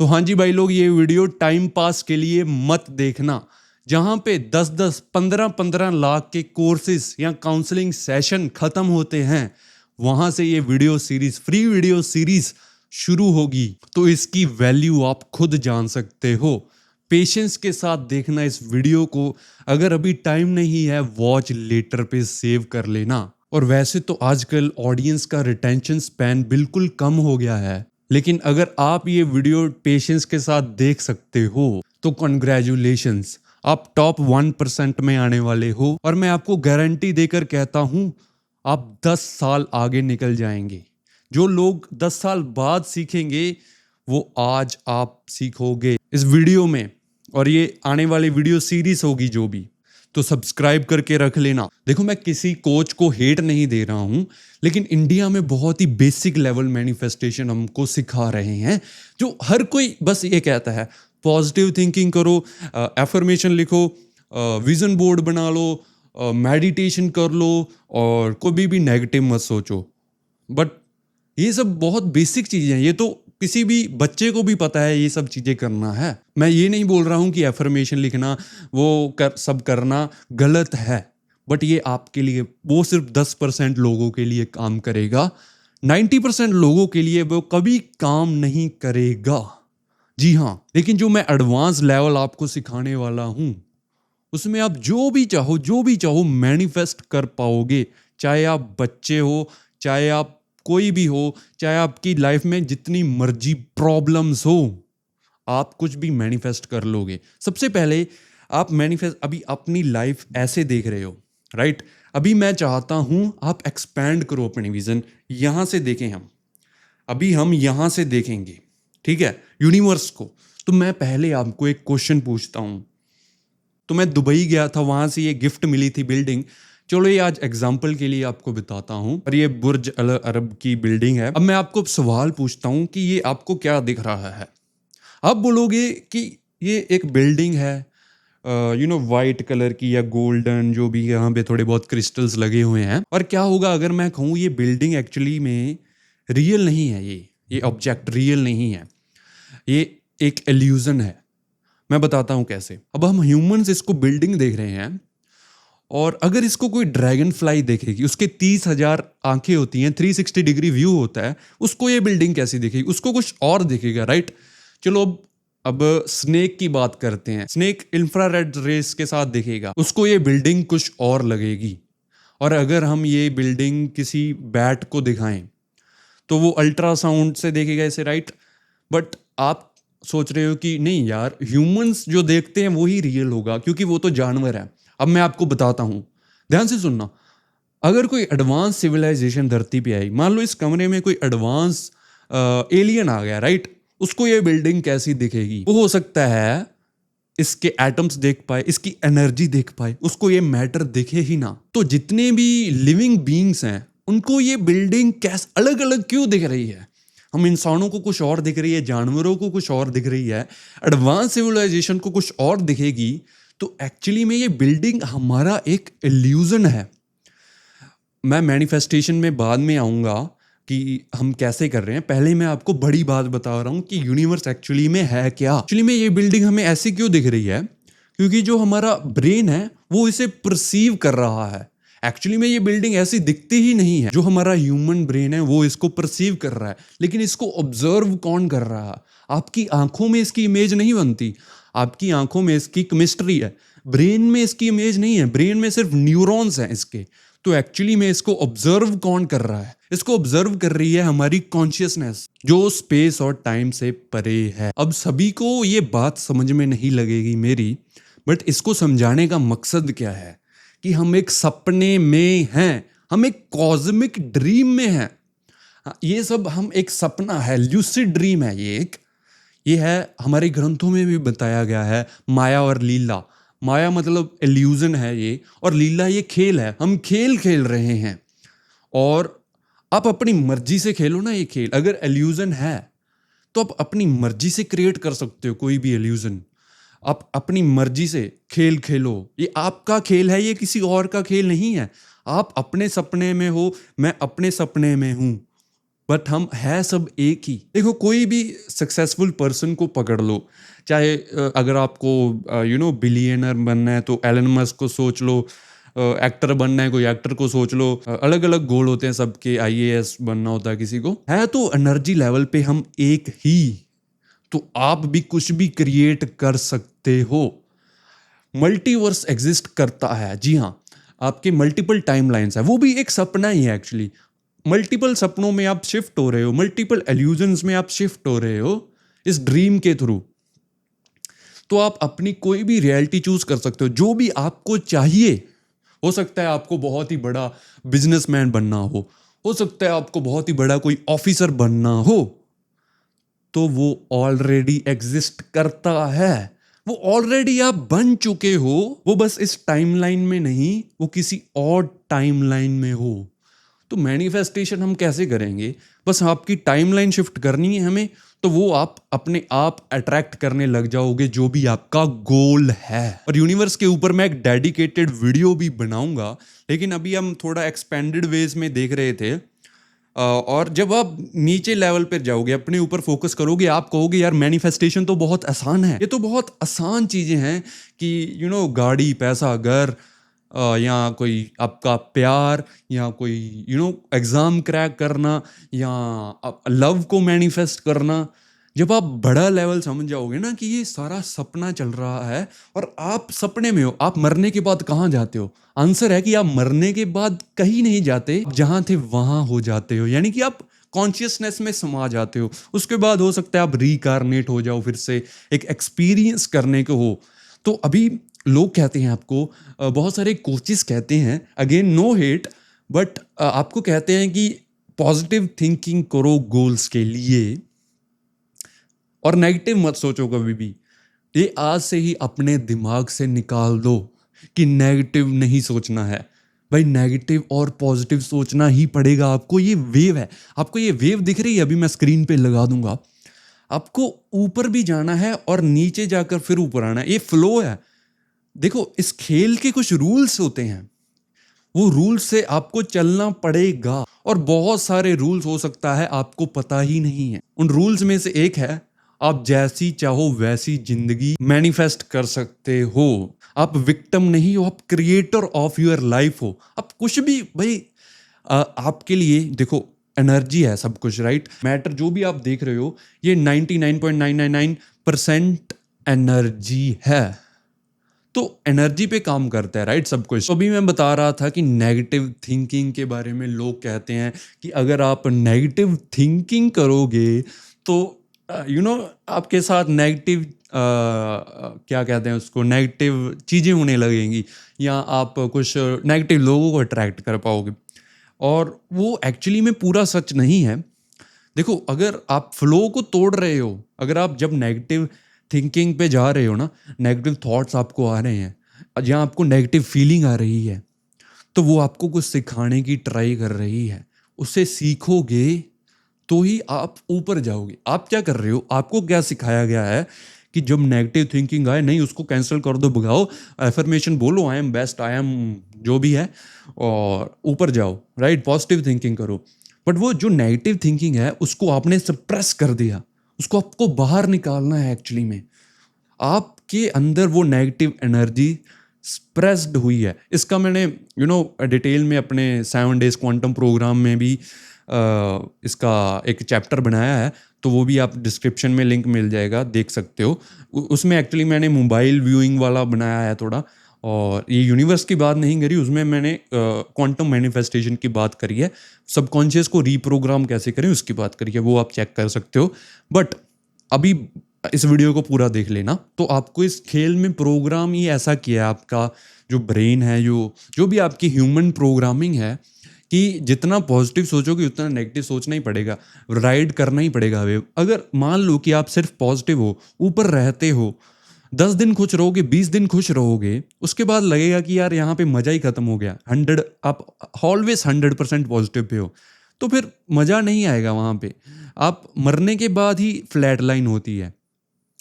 तो हाँ जी भाई लोग, ये वीडियो टाइम पास के लिए मत देखना। जहाँ पे 10-10, 15-15 लाख के कोर्सेज या काउंसलिंग सेशन खत्म होते हैं, वहां से ये video series, free video series शुरू होगी। तो इसकी वैल्यू आप खुद जान सकते हो। पेशेंस के साथ देखना इस वीडियो को। अगर अभी टाइम नहीं है, वॉच लेटर पे सेव कर लेना। और वैसे तो आजकल ऑडियंस का रिटेंशन स्पैन बिल्कुल कम हो गया है, लेकिन अगर आप ये वीडियो पेशेंस के साथ देख सकते हो तो कॉन्ग्रेचुलेशंस, आप टॉप 1% में आने वाले हो। और मैं आपको गारंटी देकर कहता हूं, आप 10 साल आगे निकल जाएंगे। जो लोग 10 साल बाद सीखेंगे, वो आज आप सीखोगे इस वीडियो में। और ये आने वाली वीडियो सीरीज होगी जो भी, तो सब्सक्राइब करके रख लेना। देखो, मैं किसी कोच को हेट नहीं दे रहा हूं, लेकिन इंडिया में बहुत ही बेसिक लेवल मैनिफेस्टेशन हमको सिखा रहे हैं, जो हर कोई बस ये कहता है पॉजिटिव थिंकिंग करो, एफर्मेशन लिखो, विजन बोर्ड बना लो, मेडिटेशन कर लो, और कभी भी नेगेटिव मत सोचो। बट ये सब बहुत बेसिक चीज़ें हैं, ये तो किसी भी बच्चे को भी पता है ये सब चीज़ें करना है। मैं ये नहीं बोल रहा हूँ कि एफर्मेशन लिखना वो सब करना गलत है, बट ये आपके लिए, वो सिर्फ 10% लोगों के लिए काम करेगा। 90% लोगों के लिए वो कभी काम नहीं करेगा। जी हाँ, लेकिन जो मैं एडवांस लेवल आपको सिखाने वाला हूँ, उसमें आप जो भी चाहो मैनिफेस्ट कर पाओगे। चाहे आप बच्चे हो, चाहे आप कोई भी हो, चाहे आपकी लाइफ में जितनी मर्जी प्रॉब्लम्स हो, आप कुछ भी मैनिफेस्ट कर लोगे। सबसे पहले आप मैनिफेस्ट, अभी अपनी लाइफ ऐसे देख रहे हो, राइट? अभी मैं चाहता हूं आप एक्सपैंड करो अपनी विजन। यहां से देखें हम, अभी हम यहां से देखेंगे, ठीक है, यूनिवर्स को। तो मैं पहले आपको एक क्वेश्चन पूछता हूं। तो मैं दुबई गया था, वहां से ये गिफ्ट मिली थी बिल्डिंग। चलो ये आज एग्जाम्पल के लिए आपको बताता हूँ। और ये बुर्ज अल अरब की बिल्डिंग है। अब मैं आपको सवाल पूछता हूँ कि ये आपको क्या दिख रहा है। आप बोलोगे कि ये एक बिल्डिंग है, वाइट कलर की या गोल्डन, जो भी, यहाँ पे थोड़े बहुत क्रिस्टल्स लगे हुए हैं। और क्या होगा अगर मैं कहूँ ये बिल्डिंग एक्चुअली में रियल नहीं है, ये ऑब्जेक्ट रियल नहीं है, ये एक इल्यूजन है। मैं बताता हूँ कैसे। अब हम ह्यूमंस इसको बिल्डिंग देख रहे हैं, और अगर इसको कोई ड्रैगन फ्लाई देखेगी, उसके 30,000 आंखें होती हैं, 360 डिग्री व्यू होता है, उसको ये बिल्डिंग कैसी दिखेगी? उसको कुछ और दिखेगा, राइट? चलो अब स्नेक की बात करते हैं। स्नेक इंफ्रारेड रेस के साथ दिखेगा, उसको ये बिल्डिंग कुछ और लगेगी। और अगर हम ये बिल्डिंग किसी बैट को दिखाएं, तो वो अल्ट्रासाउंड से देखेगा इसे, राइट? बट आप सोच रहे हो कि नहीं यार, ह्यूमंस जो देखते हैं वही रियल होगा, क्योंकि वो तो जानवर है। अब मैं आपको बताता हूं, ध्यान से सुनना। अगर कोई एडवांस सिविलाइजेशन धरती पे आई, मान लो इस कमरे में कोई एडवांस एलियन आ गया, राइट? उसको ये बिल्डिंग कैसी दिखेगी? वो हो सकता है इसके एटम्स देख पाए, इसकी एनर्जी देख पाए, उसको ये मैटर दिखे ही ना। तो जितने भी लिविंग बीइंग्स हैं, उनको ये बिल्डिंग कैसे अलग अलग क्यों दिख रही है? हम इंसानों को कुछ और दिख रही है, जानवरों को कुछ और दिख रही है, एडवांस सिविलाइजेशन को कुछ और दिखेगी। तो एक्चुअली में ये बिल्डिंग हमारा एक इल्यूजन है। मैं मैनिफेस्टेशन में बाद में आऊँगा कि हम कैसे कर रहे हैं। पहले मैं आपको बड़ी बात बता रहा हूँ कि यूनिवर्स एक्चुअली में है क्या। एक्चुअली में ये बिल्डिंग हमें ऐसी क्यों दिख रही है? क्योंकि जो हमारा ब्रेन है वो इसे परसीव कर रहा है। एक्चुअली में ये बिल्डिंग ऐसी दिखती ही नहीं है। जो हमारा ह्यूमन ब्रेन है वो इसको परसीव कर रहा है, लेकिन इसको ऑब्जर्व कौन कर रहा है? आपकी आंखों में इसकी इमेज नहीं बनती। आपकी आंखों में इसकी केमिस्ट्री है, ब्रेन में इसकी इमेज नहीं है। ब्रेन में सिर्फ न्यूरॉन्स हैं इसके। तो एक्चुअली में इसको ऑब्जर्व कौन कर रहा है? इसको ऑब्जर्व कर रही है हमारी कॉन्शियसनेस, जो स्पेस और टाइम से परे है। अब सभी को ये बात समझ में नहीं लगेगी मेरी, बट इसको समझाने का मकसद क्या है कि हम एक सपने में हैं, हम एक कॉस्मिक ड्रीम में हैं। ये सब हम एक सपना है, ल्यूसिड ड्रीम है ये है। हमारे ग्रंथों में भी बताया गया है, माया और लीला। माया मतलब इल्यूजन है ये, और लीला ये खेल है। हम खेल खेल रहे हैं, और आप अपनी मर्जी से खेलो ना ये खेल। अगर इल्यूजन है तो आप अपनी मर्जी से क्रिएट कर सकते हो कोई भी इल्यूजन। आप अपनी मर्जी से खेल खेलो, ये आपका खेल है, ये किसी और का खेल नहीं है। आप अपने सपने में हो, मैं अपने सपने में हूं। बट हम है सब एक ही। देखो कोई भी सक्सेसफुल पर्सन को पकड़ लो, चाहे अगर आपको बिलियनर बनना है तो एलन मस्क को सोच लो, एक्टर बनना है कोई एक्टर को सोच लो, अलग अलग गोल होते हैं सबके, आईएएस बनना होता है किसी को, है तो एनर्जी लेवल पे हम एक ही। तो आप भी कुछ भी क्रिएट कर सकते हो। मल्टीवर्स एग्जिस्ट करता है, जी हाँ, आपके मल्टीपल टाइमलाइंस है, वो भी एक सपना ही है एक्चुअली। मल्टीपल सपनों में आप शिफ्ट हो रहे हो, मल्टीपल एल्यूजन्स में आप शिफ्ट हो रहे हो इस ड्रीम के थ्रू। तो आप अपनी कोई भी रियलिटी चूज कर सकते हो जो भी आपको चाहिए। हो सकता है आपको बहुत ही बड़ा बिजनेसमैन बनना हो सकता है आपको बहुत ही बड़ा कोई ऑफिसर बनना हो, तो वो ऑलरेडी एग्जिस्ट करता है, वो ऑलरेडी आप बन चुके हो, वो बस इस टाइमलाइन में नहीं, वो किसी और टाइमलाइन में हो। तो मैनिफेस्टेशन हम कैसे करेंगे? बस आपकी टाइमलाइन शिफ्ट करनी है हमें, तो वो आप अपने आप अट्रैक्ट करने लग जाओगे जो भी आपका गोल है। और यूनिवर्स के ऊपर मैं एक डेडिकेटेड वीडियो भी बनाऊंगा, लेकिन अभी हम थोड़ा एक्सपेंडेड वेज में देख रहे थे। और जब आप नीचे लेवल पर जाओगे, अपने ऊपर फोकस करोगे, आप कहोगे यार मैनिफेस्टेशन तो बहुत आसान है, ये तो बहुत आसान चीजें हैं कि गाड़ी, पैसा, घर, या कोई आपका प्यार, या कोई एग्जाम क्रैक करना, या लव को मैनिफेस्ट करना। जब आप बड़ा लेवल समझ जाओगे ना कि ये सारा सपना चल रहा है और आप सपने में हो, आप मरने के बाद कहाँ जाते हो? आंसर है कि आप मरने के बाद कहीं नहीं जाते, जहां थे वहां हो जाते हो, यानी कि आप कॉन्शियसनेस में समा जाते हो। उसके बाद हो सकता है आप रिकारनेट हो जाओ, फिर से एक एक्सपीरियंस करने को हो। तो अभी लोग कहते हैं आपको, बहुत सारे कोचेस कहते हैं, अगेन नो हेट, बट आपको कहते हैं कि पॉजिटिव थिंकिंग करो गोल्स के लिए, और नेगेटिव मत सोचो कभी भी। ये आज से ही अपने दिमाग से निकाल दो कि नेगेटिव नहीं सोचना है। भाई नेगेटिव और पॉजिटिव सोचना ही पड़ेगा आपको। ये वेव है, आपको ये वेव दिख रही है, अभी मैं स्क्रीन पे लगा दूंगा। आपको ऊपर भी जाना है और नीचे जाकर फिर ऊपर आना है, ये फ्लो है। देखो इस खेल के कुछ रूल्स होते हैं, वो रूल्स से आपको चलना पड़ेगा, और बहुत सारे रूल्स हो सकता है आपको पता ही नहीं है। उन रूल्स में से एक है, आप जैसी चाहो वैसी जिंदगी मैनिफेस्ट कर सकते हो। आप विक्टिम नहीं हो, आप क्रिएटर ऑफ योर लाइफ हो। आप कुछ भी भाई, आपके लिए देखो एनर्जी है सब कुछ, राइट? मैटर जो भी आप देख रहे हो, ये 99.999% एनर्जी है। तो एनर्जी पे काम करता है, राइट, सब कुछ। तो अभी मैं बता रहा था कि नेगेटिव थिंकिंग के बारे में लोग कहते हैं कि अगर आप नेगेटिव थिंकिंग करोगे तो आपके साथ नेगेटिव क्या कहते हैं उसको, नेगेटिव चीज़ें होने लगेंगी, या आप कुछ नेगेटिव लोगों को अट्रैक्ट कर पाओगे। और वो एक्चुअली में पूरा सच नहीं है। देखो अगर आप फ्लो को तोड़ रहे हो, अगर आप जब नेगेटिव थिंकिंग पे जा रहे हो ना, नेगेटिव थॉट्स आपको आ रहे हैं, जहाँ आपको नेगेटिव फीलिंग आ रही है, तो वो आपको कुछ सिखाने की ट्राई कर रही है। उससे सीखोगे तो ही आप ऊपर जाओगे। आप क्या कर रहे हो, आपको क्या सिखाया गया है कि जब नेगेटिव थिंकिंग आए, नहीं उसको कैंसिल कर दो, भगाओ, एफर्मेशन बोलो, I am best, I am जो भी है, और ऊपर जाओ, राइट? पॉजिटिव थिंकिंग करो। बट वो जो नेगेटिव थिंकिंग है उसको आपने सप्रेस कर दिया, उसको आपको बाहर निकालना है। एक्चुअली में आपके अंदर वो नेगेटिव एनर्जी स्प्रेस्ड हुई है। इसका मैंने डिटेल में अपने 7 डेज क्वांटम प्रोग्राम में भी इसका एक चैप्टर बनाया है, तो वो भी आप डिस्क्रिप्शन में लिंक मिल जाएगा, देख सकते हो। उसमें एक्चुअली मैंने मोबाइल व्यूइंग वाला बनाया है थोड़ा, और ये यूनिवर्स की बात नहीं करी, उसमें मैंने क्वांटम मैनिफेस्टेशन की बात करी है, सबकॉन्शियस को रीप्रोग्राम कैसे करें उसकी बात करी है, वो आप चेक कर सकते हो। बट अभी इस वीडियो को पूरा देख लेना, तो आपको इस खेल में प्रोग्राम ही ऐसा किया है, आपका जो ब्रेन है, जो भी आपकी ह्यूमन प्रोग्रामिंग है, कि जितना पॉजिटिव सोचोगे उतना नेगेटिव सोचना ही पड़ेगा, राइड करना ही पड़ेगा वेव। अगर मान लो कि आप सिर्फ पॉजिटिव हो, ऊपर रहते हो, 10 दिन खुश रहोगे, 20 दिन खुश रहोगे, उसके बाद लगेगा कि यार यहाँ पे मजा ही खत्म हो गया। 100, आप ऑलवेज 100% पॉजिटिव पे हो, तो फिर मजा नहीं आएगा वहाँ पे। आप मरने के बाद ही फ्लैट लाइन होती है,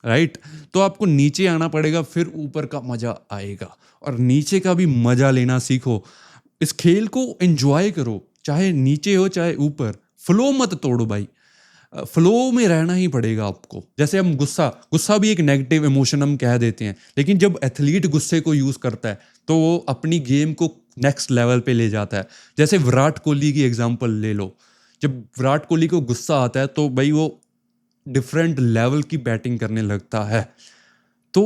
राइट? तो आपको नीचे आना पड़ेगा, फिर ऊपर का मजा आएगा, और नीचे का भी मजा लेना सीखो। इस खेल को एंजॉय करो, चाहे नीचे हो चाहे ऊपर, फ्लो मत तोड़ो भाई, फ्लो में रहना ही पड़ेगा आपको। जैसे हम गुस्सा भी एक नेगेटिव इमोशन हम कह देते हैं, लेकिन जब एथलीट गुस्से को यूज करता है तो वो अपनी गेम को नेक्स्ट लेवल पे ले जाता है। जैसे विराट कोहली की एग्जांपल ले लो, जब विराट कोहली को गुस्सा आता है तो भाई वो डिफरेंट लेवल की बैटिंग करने लगता है। तो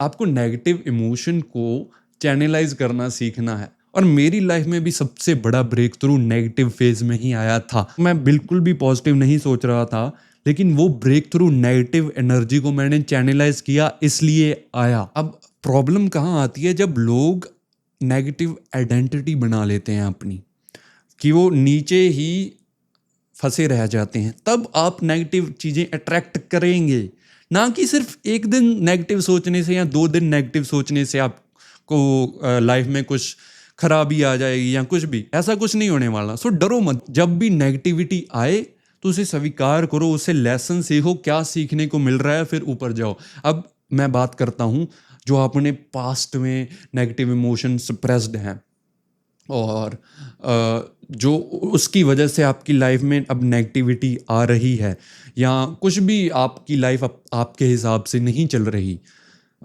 आपको नेगेटिव इमोशन को चैनलाइज करना सीखना है। और मेरी लाइफ में भी सबसे बड़ा ब्रेक थ्रू नेगेटिव फेज में ही आया था। मैं बिल्कुल भी पॉजिटिव नहीं सोच रहा था, लेकिन वो ब्रेक थ्रू नेगेटिव एनर्जी को मैंने चैनलाइज किया, इसलिए आया। अब प्रॉब्लम कहाँ आती है, जब लोग नेगेटिव आइडेंटिटी बना लेते हैं अपनी, कि वो नीचे ही फंसे रह जाते हैं, तब आप नेगेटिव चीज़ें अट्रैक्ट करेंगे। ना कि सिर्फ एक दिन नेगेटिव सोचने से या 2 दिन नेगेटिव सोचने से आपको लाइफ में कुछ खराबी आ जाएगी या कुछ भी, ऐसा कुछ नहीं होने वाला। सो डरो मत, जब भी नेगेटिविटी आए तो उसे स्वीकार करो, उससे लेसन सीखो, क्या सीखने को मिल रहा है, फिर ऊपर जाओ। अब मैं बात करता हूँ जो अपने पास्ट में नेगेटिव इमोशन सप्रेस्ड हैं और जो उसकी वजह से आपकी लाइफ में अब नेगेटिविटी आ रही है या कुछ भी आपकी लाइफ आपके हिसाब से नहीं चल रही,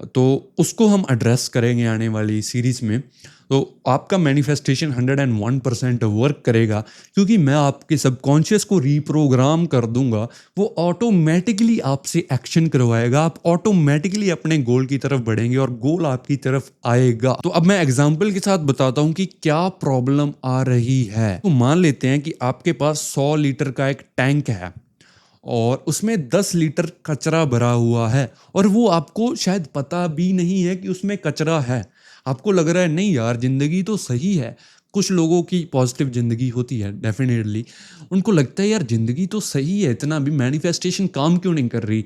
तो उसको हम एड्रेस करेंगे आने वाली सीरीज में। तो आपका मैनिफेस्टेशन 101% वर्क करेगा, क्योंकि मैं आपके सबकॉन्शियस को रीप्रोग्राम कर दूंगा। वो ऑटोमेटिकली आपसे एक्शन करवाएगा, आप ऑटोमेटिकली अपने गोल की तरफ बढ़ेंगे और गोल आपकी तरफ आएगा। तो अब मैं एग्जांपल के साथ बताता हूँ कि क्या प्रॉब्लम आ रही है। तो मान लेते हैं कि आपके पास 100 लीटर का एक टैंक है और उसमें 10 लीटर कचरा भरा हुआ है, और वो आपको शायद पता भी नहीं है कि उसमें कचरा है। आपको लग रहा है नहीं यार, जिंदगी तो सही है। कुछ लोगों की पॉजिटिव जिंदगी होती है डेफिनेटली, उनको लगता है यार जिंदगी तो सही है, इतना भी मैनिफेस्टेशन काम क्यों नहीं कर रही।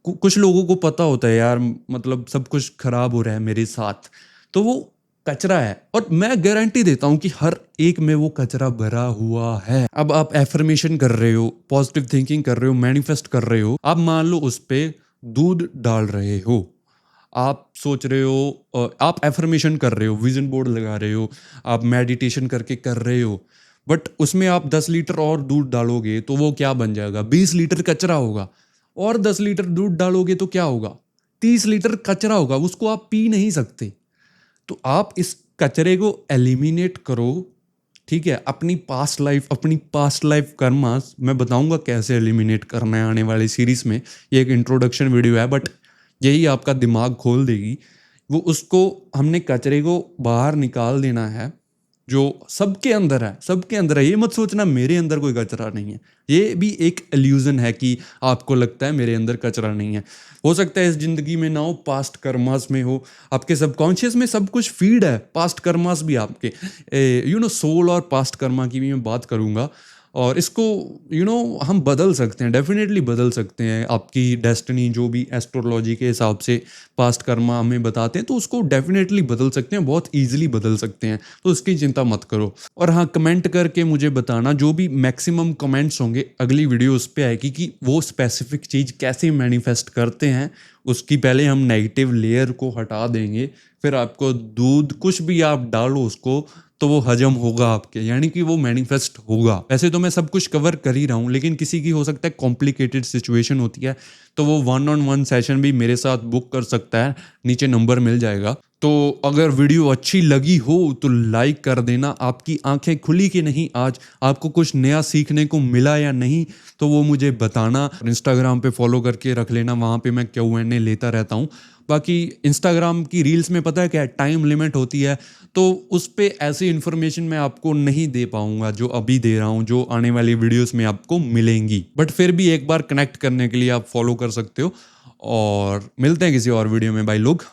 कुछ लोगों को पता होता है यार, मतलब सब कुछ खराब हो रहा है मेरे साथ, तो वो कचरा है। और मैं गारंटी देता हूं कि हर एक में वो कचरा भरा हुआ है। अब आप एफर्मेशन कर रहे हो, पॉजिटिव थिंकिंग कर रहे हो, मैनिफेस्ट कर रहे हो, आप मान लो उस पे दूध डाल रहे हो, आप सोच रहे हो, आप एफर्मेशन कर रहे हो, विजन बोर्ड लगा रहे हो, आप मेडिटेशन करके कर रहे हो, बट उसमें आप 10 लीटर और दूध डालोगे तो वो क्या बन जाएगा, 20 लीटर कचरा होगा। और 10 लीटर दूध डालोगे तो क्या होगा, 30 लीटर कचरा होगा, उसको आप पी नहीं सकते। तो आप इस कचरे को एलिमिनेट करो, ठीक है। अपनी पास्ट लाइफ कर्मास मैं बताऊंगा कैसे एलिमिनेट करना है आने वाली सीरीज में। ये एक इंट्रोडक्शन वीडियो है, बट यही आपका दिमाग खोल देगी। वो उसको हमने कचरे को बाहर निकाल देना है जो सबके अंदर है, सबके अंदर है। ये मत सोचना मेरे अंदर कोई कचरा नहीं है, ये भी एक इल्यूजन है कि आपको लगता है मेरे अंदर कचरा नहीं है। हो सकता है इस जिंदगी में ना हो, पास्ट कर्मास में हो, आपके सबकॉन्शियस में सब कुछ फीड है, पास्ट कर्मास भी आपके, सोल और पास्ट कर्मा की भी मैं बात करूंगा। और इसको हम बदल सकते हैं, डेफिनेटली बदल सकते हैं। आपकी डेस्टिनी जो भी एस्ट्रोलॉजी के हिसाब से पास्ट कर्मा हमें बताते हैं, तो उसको डेफिनेटली बदल सकते हैं, बहुत ईजिली बदल सकते हैं। तो उसकी चिंता मत करो। और हाँ, कमेंट करके मुझे बताना, जो भी मैक्सिमम कमेंट्स होंगे अगली वीडियो उस पर आएगी कि वो स्पेसिफिक चीज़ कैसे मैनिफेस्ट करते हैं। उसकी पहले हम नेगेटिव लेयर को हटा देंगे, फिर आपको दूध कुछ भी आप डालो उसको तो वो हजम होगा आपके, यानी कि वो मैनिफेस्ट होगा। वैसे तो मैं सब कुछ कवर कर ही रहा हूँ, लेकिन किसी की हो सकता है कॉम्प्लिकेटेड सिचुएशन होती है, तो वो 1-on-1 सेशन भी मेरे साथ बुक कर सकता है, नीचे नंबर मिल जाएगा। तो अगर वीडियो अच्छी लगी हो तो लाइक कर देना। आपकी आंखें खुली कि नहीं, आज आपको कुछ नया सीखने को मिला या नहीं, तो वो मुझे बताना। इंस्टाग्राम पे फॉलो करके रख लेना, वहाँ पे मैं Q&A लेता रहता हूँ। बाकी इंस्टाग्राम की रील्स में पता है क्या टाइम लिमिट होती है, तो उस पे ऐसी इन्फॉर्मेशन मैं आपको नहीं दे पाऊंगा जो अभी दे रहा हूँ, जो आने वाली वीडियोस में आपको मिलेंगी। बट फिर भी एक बार कनेक्ट करने के लिए आप फॉलो कर सकते हो। और मिलते हैं किसी और वीडियो में भाई लोग।